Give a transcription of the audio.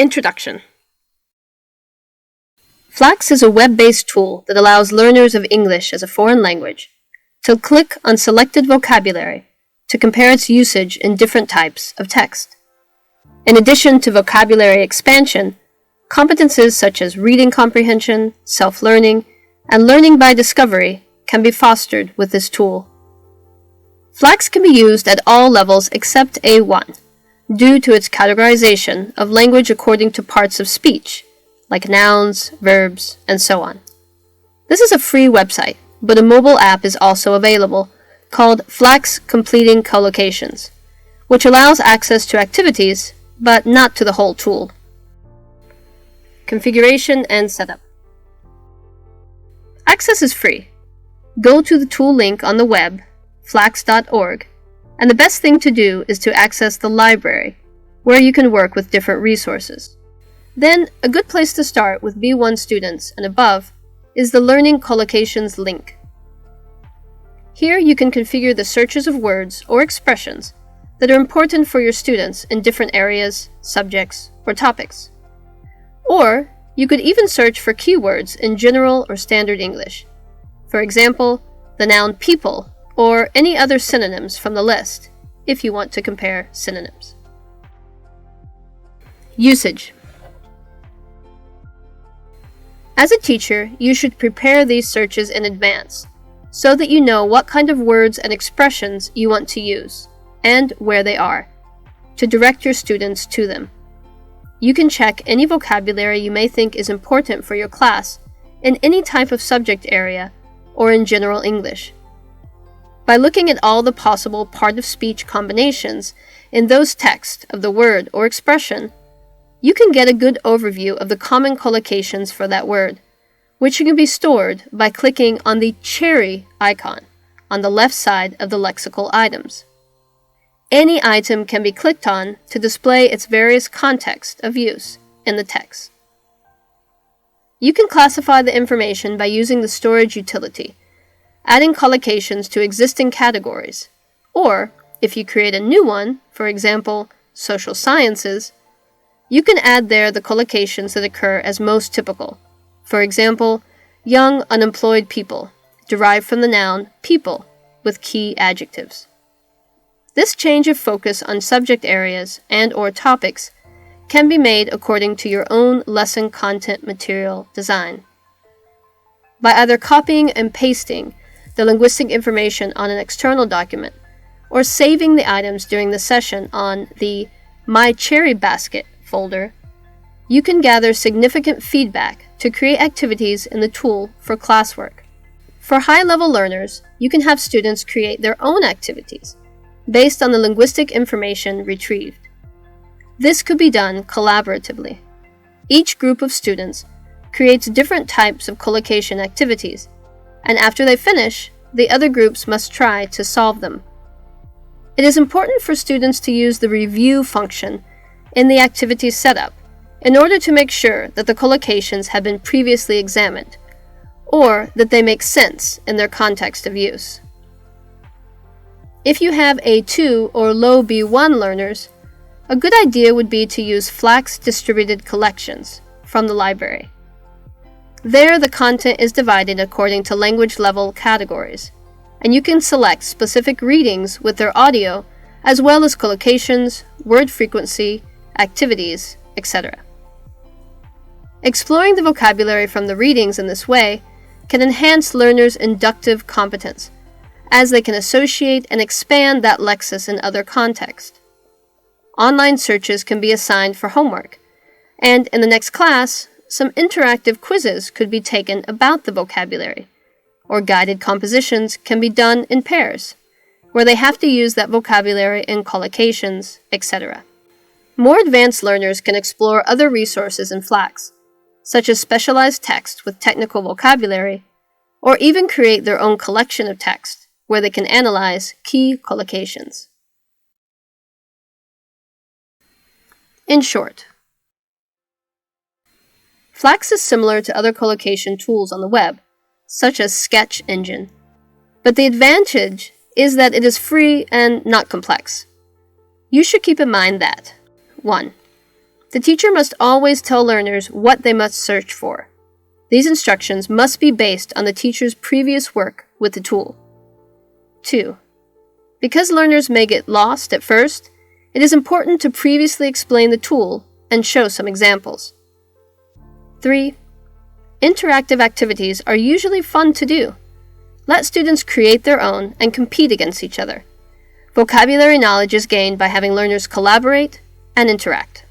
Introduction. Flax is a web-based tool that allows learners of English as a foreign language to click on selected vocabulary to compare its usage in different types of text. In addition to vocabulary expansion, competences such as reading comprehension, self-learning, and learning by discovery can be fostered with this tool. Flax can be used at all levels except A1 due to its categorization of language according to parts of speech, like nouns, verbs, and so on. This is a free website, but a mobile app is also available called Flax Completing Collocations, which allows access to activities, but not to the whole tool. Configuration and setup. Access is free. Go to the tool link on the web, flax.org, and the best thing to do is to access the library, where you can work with different resources. Then, a good place to start with B1 students and above is the Learning Collocations link. Here you can configure the searches of words or expressions that are important for your students in different areas, subjects, or topics. Or, you could even search for keywords in general or standard English. For example, the noun people or any other synonyms from the list, if you want to compare synonyms. Usage. As a teacher, you should prepare these searches in advance so that you know what kind of words and expressions you want to use and where they are, to direct your students to them. You can check any vocabulary you may think is important for your class in any type of subject area or in general English. By looking at all the possible part-of-speech combinations in those texts of the word or expression, you can get a good overview of the common collocations for that word, which can be stored by clicking on the cherry icon on the left side of the lexical items. Any item can be clicked on to display its various context of use in the text. You can classify the information by using the storage utility, adding collocations to existing categories, or, if you create a new one, for example, social sciences, you can add there the collocations that occur as most typical. For example, young unemployed people, derived from the noun people, with key adjectives. This change of focus on subject areas and/or topics can be made according to your own lesson content material design. By either copying and pasting the linguistic information on an external document, or saving the items during the session on the My Cherry Basket folder, you can gather significant feedback to create activities in the tool for classwork. For high-level learners, you can have students create their own activities based on the linguistic information retrieved. This could be done collaboratively. Each group of students creates different types of collocation activities, and after they finish, the other groups must try to solve them. It is important for students to use the review function in the activity setup in order to make sure that the collocations have been previously examined, or that they make sense in their context of use. If you have A2 or low B1 learners, a good idea would be to use Flax distributed collections from the library. There, the content is divided according to language level categories, and you can select specific readings with their audio, as well as collocations, word frequency, activities, etc. Exploring the vocabulary from the readings in this way can enhance learners' inductive competence, as they can associate and expand that lexis in other contexts. Online searches can be assigned for homework, and in the next class, some interactive quizzes could be taken about the vocabulary, or guided compositions can be done in pairs, where they have to use that vocabulary in collocations, etc. More advanced learners can explore other resources in Flax, such as specialized text with technical vocabulary, or even create their own collection of text, where they can analyze key collocations. In short, Flax is similar to other collocation tools on the web, such as Sketch Engine, but the advantage is that it is free and not complex. You should keep in mind that 1. The teacher must always tell learners what they must search for. These instructions must be based on the teacher's previous work with the tool. 2. Because learners may get lost at first, it is important to previously explain the tool and show some examples. 3. Interactive activities are usually fun to do. Let students create their own and compete against each other. Vocabulary knowledge is gained by having learners collaborate and interact.